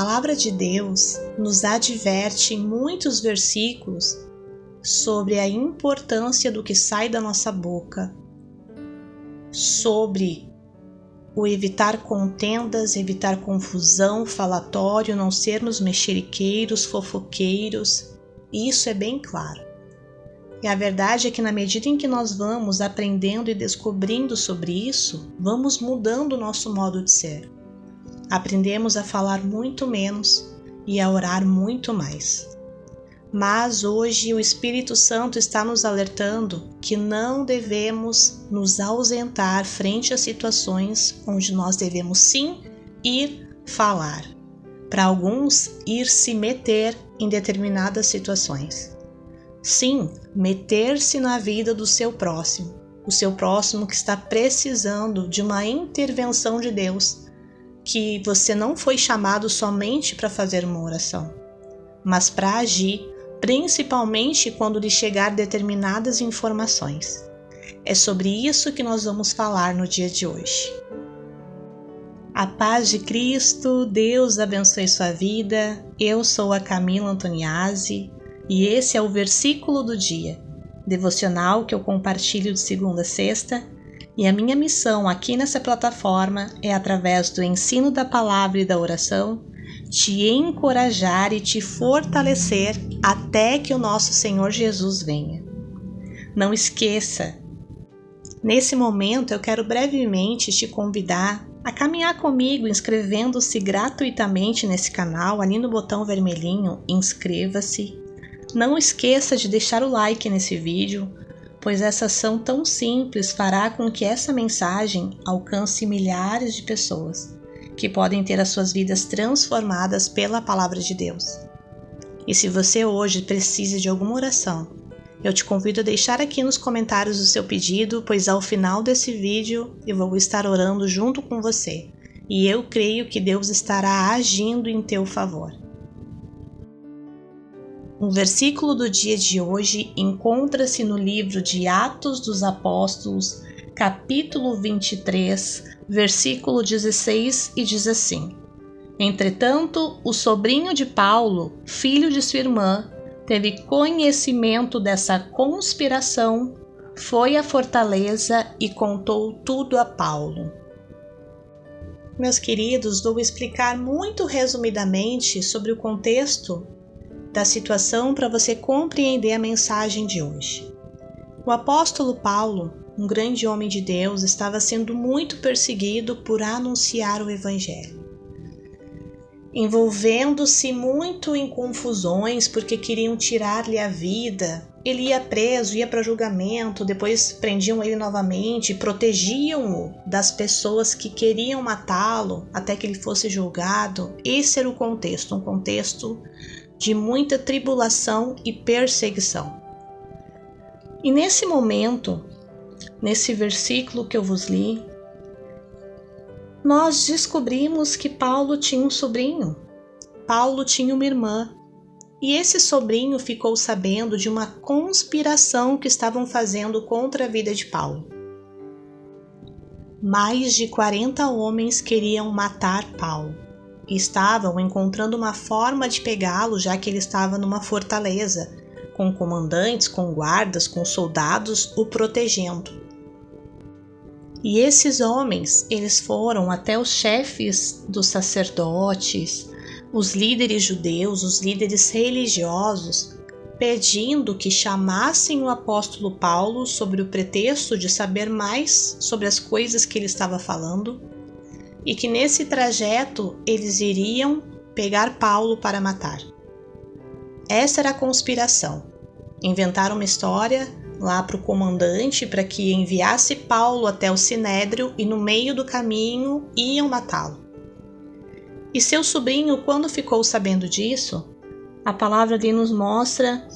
palavra de Deus nos adverte em muitos versículos sobre a importância do que sai da nossa boca, sobre o evitar contendas, evitar confusão, falatório, não sermos mexeriqueiros, fofoqueiros. Isso é bem claro. E a verdade é que na medida em que nós vamos aprendendo e descobrindo sobre isso, vamos mudando o nosso modo de ser. Aprendemos a falar muito menos e a orar muito mais. Mas hoje o Espírito Santo está nos alertando que não devemos nos ausentar frente a situações onde nós devemos sim ir falar. Para alguns, ir se meter em determinadas situações. Sim, meter-se na vida do seu próximo, o seu próximo que está precisando de uma intervenção de Deus, que você não foi chamado somente para fazer uma oração, mas para agir, principalmente quando lhe chegar determinadas informações. É sobre isso que nós vamos falar no dia de hoje. A paz de Cristo, Deus abençoe sua vida. Eu sou a Camila Antoniazzi e esse é o versículo do dia, devocional que eu compartilho de segunda a sexta, e a minha missão aqui nessa plataforma é, através do ensino da palavra e da oração, te encorajar e te fortalecer até que o nosso Senhor Jesus venha. Não esqueça, nesse momento eu quero brevemente te convidar a caminhar comigo inscrevendo-se gratuitamente nesse canal, ali no botão vermelhinho, inscreva-se. Não esqueça de deixar o like nesse vídeo, pois essa ação tão simples fará com que essa mensagem alcance milhares de pessoas que podem ter as suas vidas transformadas pela palavra de Deus. E se você hoje precisa de alguma oração, eu te convido a deixar aqui nos comentários o seu pedido, pois ao final desse vídeo eu vou estar orando junto com você, e eu creio que Deus estará agindo em teu favor. O versículo do dia de hoje encontra-se no livro de Atos dos Apóstolos, capítulo 23, versículo 16, e diz assim: Entretanto, o sobrinho de Paulo, filho de sua irmã, teve conhecimento dessa conspiração, foi à fortaleza e contou tudo a Paulo. Meus queridos, vou explicar muito resumidamente sobre o contexto da situação para você compreender a mensagem de hoje. O apóstolo Paulo, um grande homem de Deus, estava sendo muito perseguido por anunciar o evangelho, envolvendo-se muito em confusões porque queriam tirar-lhe a vida. Ele ia preso, ia para julgamento, depois prendiam ele novamente, protegiam-o das pessoas que queriam matá-lo até que ele fosse julgado. Esse era o contexto, um contexto de muita tribulação e perseguição. E nesse momento, nesse versículo que eu vos li, nós descobrimos que Paulo tinha um sobrinho, Paulo tinha uma irmã, e esse sobrinho ficou sabendo de uma conspiração que estavam fazendo contra a vida de Paulo. Mais de 40 homens queriam matar Paulo. Estavam encontrando uma forma de pegá-lo, já que ele estava numa fortaleza, com comandantes, com guardas, com soldados o protegendo. E esses homens, eles foram até os chefes dos sacerdotes, os líderes judeus, os líderes religiosos, pedindo que chamassem o apóstolo Paulo sob o pretexto de saber mais sobre as coisas que ele estava falando, e que nesse trajeto eles iriam pegar Paulo para matar. Essa era a conspiração. Inventaram uma história lá para o comandante para que enviasse Paulo até o Sinédrio e no meio do caminho iam matá-lo. E seu sobrinho, quando ficou sabendo disso, a palavra ali nos mostra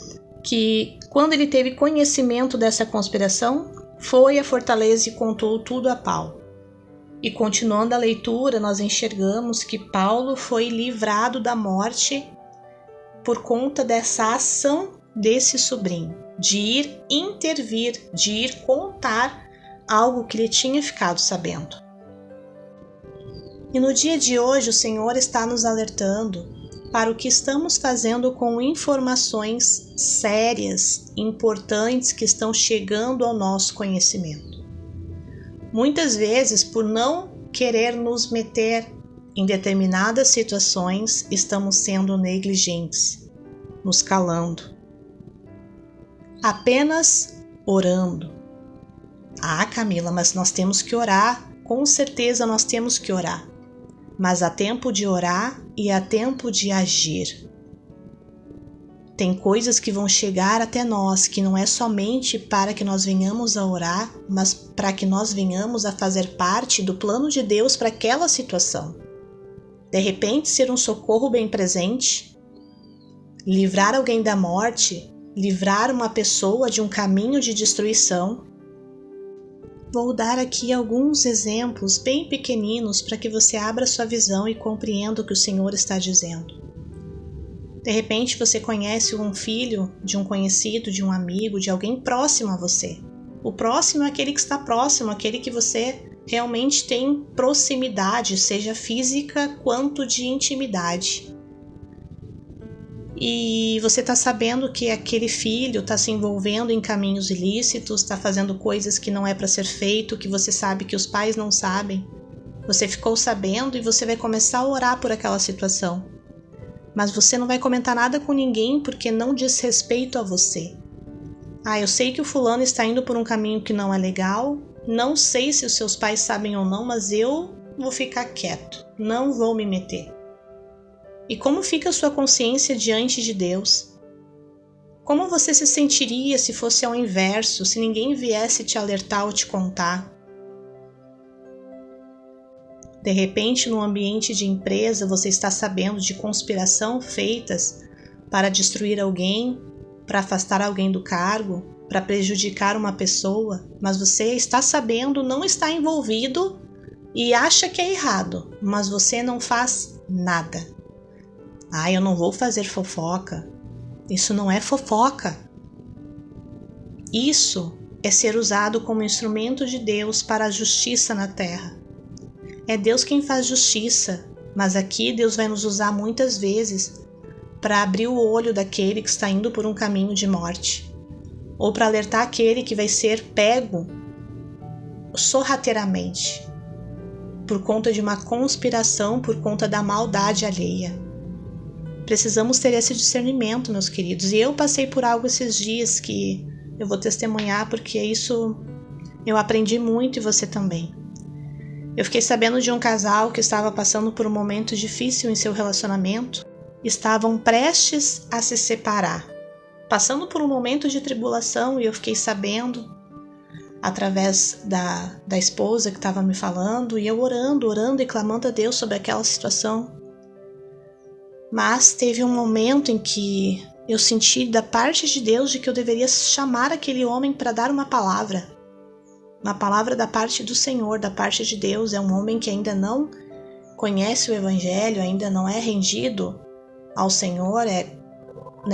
que quando ele teve conhecimento dessa conspiração, foi à fortaleza e contou tudo a Paulo. E continuando a leitura, nós enxergamos que Paulo foi livrado da morte por conta dessa ação desse sobrinho, de ir intervir, de ir contar algo que ele tinha ficado sabendo. E no dia de hoje o Senhor está nos alertando para o que estamos fazendo com informações sérias, importantes que estão chegando ao nosso conhecimento. Muitas vezes, por não querer nos meter em determinadas situações, estamos sendo negligentes, nos calando, apenas orando. Ah, Camila, mas nós temos que orar, com certeza nós temos que orar. Mas há tempo de orar e há tempo de agir. Tem coisas que vão chegar até nós, que não é somente para que nós venhamos a orar, mas para que nós venhamos a fazer parte do plano de Deus para aquela situação. De repente, ser um socorro bem presente, livrar alguém da morte, livrar uma pessoa de um caminho de destruição. Vou dar aqui alguns exemplos bem pequeninos para que você abra sua visão e compreenda o que o Senhor está dizendo. De repente você conhece um filho de um conhecido, de um amigo, de alguém próximo a você. O próximo é aquele que está próximo, aquele que você realmente tem proximidade, seja física quanto de intimidade. E você está sabendo que aquele filho está se envolvendo em caminhos ilícitos, está fazendo coisas que não é para ser feito, que você sabe que os pais não sabem. Você ficou sabendo e você vai começar a orar por aquela situação. Mas você não vai comentar nada com ninguém porque não diz respeito a você. Ah, eu sei que o fulano está indo por um caminho que não é legal, não sei se os seus pais sabem ou não, mas eu vou ficar quieto, não vou me meter. E como fica a sua consciência diante de Deus? Como você se sentiria se fosse ao inverso, se ninguém viesse te alertar ou te contar? De repente, no ambiente de empresa, você está sabendo de conspiração feitas para destruir alguém, para afastar alguém do cargo, para prejudicar uma pessoa, mas você está sabendo, não está envolvido e acha que é errado, mas você não faz nada. Ah, eu não vou fazer fofoca. Isso não é fofoca. Isso é ser usado como instrumento de Deus para a justiça na terra. É Deus quem faz justiça, mas aqui Deus vai nos usar muitas vezes para abrir o olho daquele que está indo por um caminho de morte, ou para alertar aquele que vai ser pego sorrateiramente, por conta de uma conspiração, por conta da maldade alheia. Precisamos ter esse discernimento, meus queridos. E eu passei por algo esses dias que eu vou testemunhar, porque isso eu aprendi muito e você também. Eu fiquei sabendo de um casal que estava passando por um momento difícil em seu relacionamento. Estavam prestes a se separar, passando por um momento de tribulação, e eu fiquei sabendo através da esposa que estava me falando, e eu orando e clamando a Deus sobre aquela situação. Mas teve um momento em que eu senti da parte de Deus de que eu deveria chamar aquele homem para dar uma palavra da parte do Senhor, da parte de Deus. É um homem que ainda não conhece o Evangelho, ainda não é rendido ao Senhor, é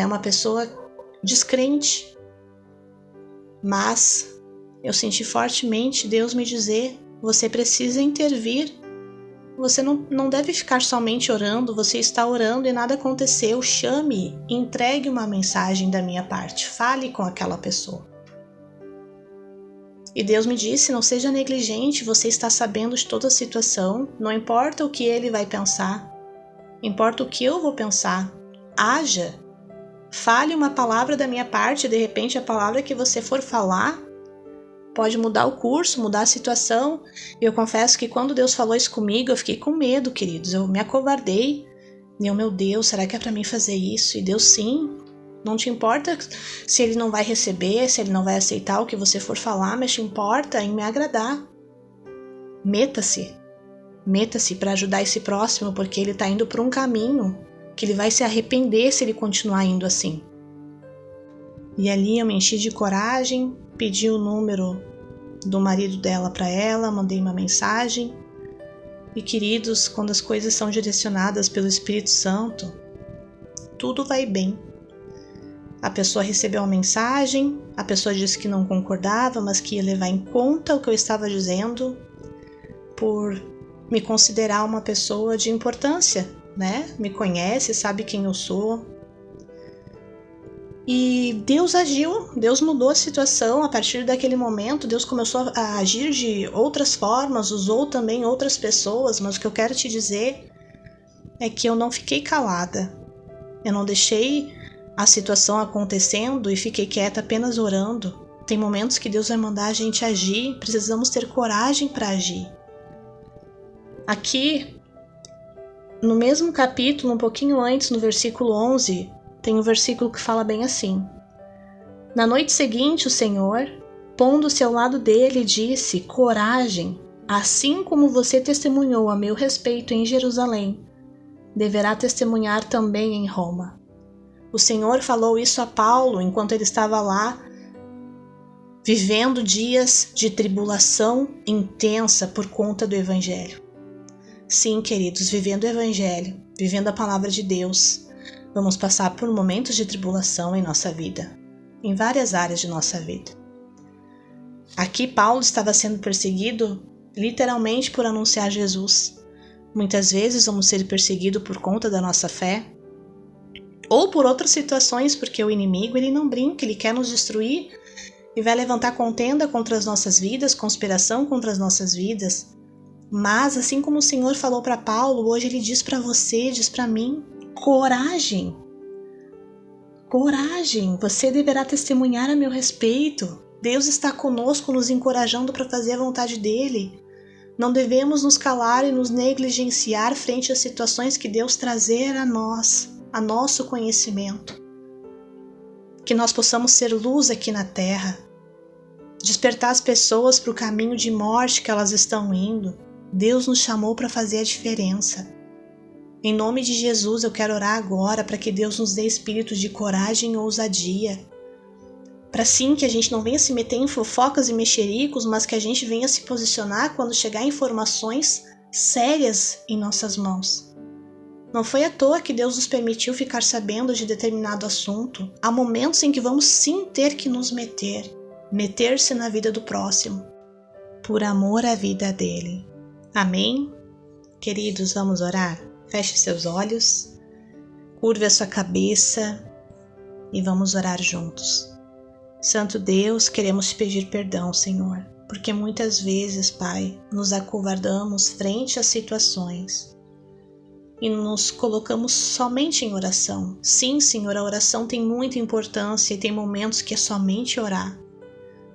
uma pessoa descrente. Mas eu senti fortemente Deus me dizer: você precisa intervir. Você não deve ficar somente orando, você está orando e nada aconteceu. Chame, entregue uma mensagem da minha parte, fale com aquela pessoa. E Deus me disse: não seja negligente, você está sabendo de toda a situação, não importa o que ele vai pensar, importa o que eu vou pensar. Haja, fale uma palavra da minha parte, de repente a palavra que você for falar pode mudar o curso, mudar a situação. Eu confesso que quando Deus falou isso comigo, eu fiquei com medo, queridos. Eu me acovardei. E eu, meu Deus, será que é para mim fazer isso? E Deus, sim. Não te importa se ele não vai receber, se ele não vai aceitar o que você for falar, mas te importa em me agradar. Meta-se para ajudar esse próximo, porque ele está indo por um caminho que ele vai se arrepender se ele continuar indo assim. E ali eu me enchi de coragem, pedi o número do marido dela para ela, mandei uma mensagem. E queridos, quando as coisas são direcionadas pelo Espírito Santo, tudo vai bem. A pessoa recebeu a mensagem, a pessoa disse que não concordava, mas que ia levar em conta o que eu estava dizendo. Por me considerar uma pessoa de importância, né? Me conhece, sabe quem eu sou. E Deus agiu, Deus mudou a situação. A partir daquele momento, Deus começou a agir de outras formas, usou também outras pessoas, mas o que eu quero te dizer é que eu não fiquei calada. Eu não deixei a situação acontecendo e fiquei quieta apenas orando. Tem momentos que Deus vai mandar a gente agir, precisamos ter coragem para agir. Aqui, no mesmo capítulo, um pouquinho antes, no versículo 11, tem um versículo que fala bem assim: Na noite seguinte, o Senhor, pondo-se ao lado dele, disse: Coragem, assim como você testemunhou a meu respeito em Jerusalém, deverá testemunhar também em Roma. O Senhor falou isso a Paulo enquanto ele estava lá, vivendo dias de tribulação intensa por conta do Evangelho. Sim, queridos, vivendo o Evangelho, vivendo a palavra de Deus, vamos passar por momentos de tribulação em nossa vida, em várias áreas de nossa vida. Aqui Paulo estava sendo perseguido literalmente por anunciar Jesus. Muitas vezes vamos ser perseguidos por conta da nossa fé, ou por outras situações, porque o inimigo ele não brinca, ele quer nos destruir e vai levantar contenda contra as nossas vidas, conspiração contra as nossas vidas. Mas assim como o Senhor falou para Paulo, hoje ele diz para você, diz para mim: coragem, coragem, você deverá testemunhar a meu respeito. Deus está conosco, nos encorajando para fazer a vontade dele. Não devemos nos calar e nos negligenciar frente às situações que Deus trazer a nós, a nosso conhecimento. Que nós possamos ser luz aqui na terra, despertar as pessoas para o caminho de morte que elas estão indo. Deus nos chamou para fazer a diferença. Em nome de Jesus, eu quero orar agora para que Deus nos dê espírito de coragem e ousadia. Para sim que a gente não venha se meter em fofocas e mexericos, mas que a gente venha se posicionar quando chegar informações sérias em nossas mãos. Não foi à toa que Deus nos permitiu ficar sabendo de determinado assunto. Há momentos em que vamos sim ter que nos meter-se na vida do próximo, por amor à vida dele. Amém? Queridos, vamos orar? Feche seus olhos, curve a sua cabeça e vamos orar juntos. Santo Deus, queremos te pedir perdão, Senhor, porque muitas vezes, Pai, nos acovardamos frente às situações e nos colocamos somente em oração. Sim, Senhor, a oração tem muita importância e tem momentos que é somente orar.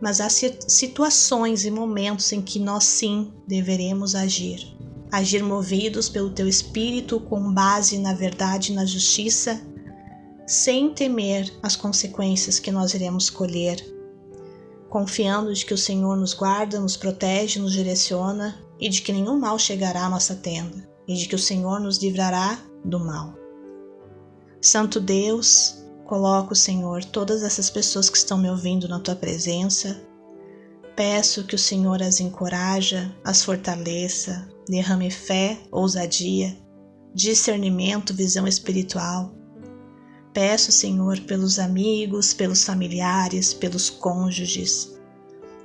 Mas há situações e momentos em que nós sim deveremos agir. Agir movidos pelo Teu Espírito, com base na verdade e na justiça, sem temer as consequências que nós iremos colher, confiando de que o Senhor nos guarda, nos protege, nos direciona e de que nenhum mal chegará à nossa tenda e de que o Senhor nos livrará do mal. Santo Deus, coloco, Senhor, todas essas pessoas que estão me ouvindo na Tua presença. Peço que o Senhor as encoraja, as fortaleça, derrame fé, ousadia, discernimento, visão espiritual. Peço, Senhor, pelos amigos, pelos familiares, pelos cônjuges,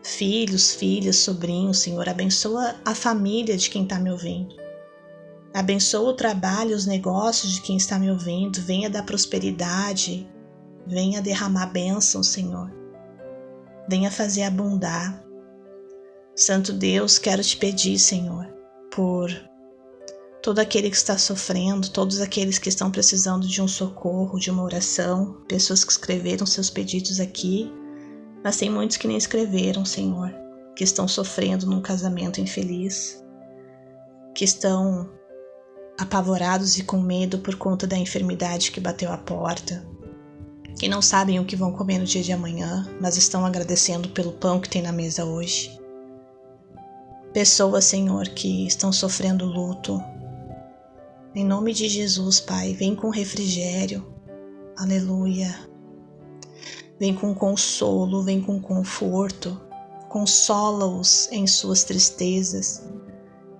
filhos, filhas, sobrinhos, Senhor. Abençoa a família de quem está me ouvindo. Abençoa o trabalho, os negócios de quem está me ouvindo. Venha dar prosperidade, venha derramar bênção, Senhor. Venha fazer abundar. Santo Deus, quero te pedir, Senhor, por todo aquele que está sofrendo, todos aqueles que estão precisando de um socorro, de uma oração, pessoas que escreveram seus pedidos aqui, mas tem muitos que nem escreveram, Senhor, que estão sofrendo num casamento infeliz, que estão apavorados e com medo por conta da enfermidade que bateu à porta, que não sabem o que vão comer no dia de amanhã, mas estão agradecendo pelo pão que tem na mesa hoje. Pessoas, Senhor, que estão sofrendo luto. Em nome de Jesus, Pai, vem com refrigério. Aleluia. Vem com consolo, vem com conforto. Consola-os em suas tristezas.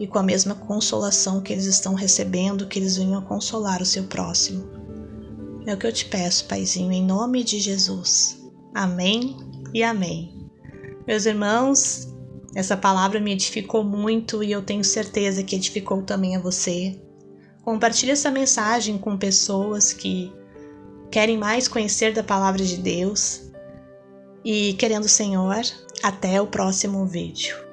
E com a mesma consolação que eles estão recebendo, que eles venham a consolar o seu próximo. É o que eu te peço, Paizinho, em nome de Jesus. Amém e amém. Meus irmãos, Essa palavra me edificou muito e eu tenho certeza que edificou também a você. Compartilhe essa mensagem com pessoas que querem mais conhecer da palavra de Deus. E querendo o Senhor, até o próximo vídeo.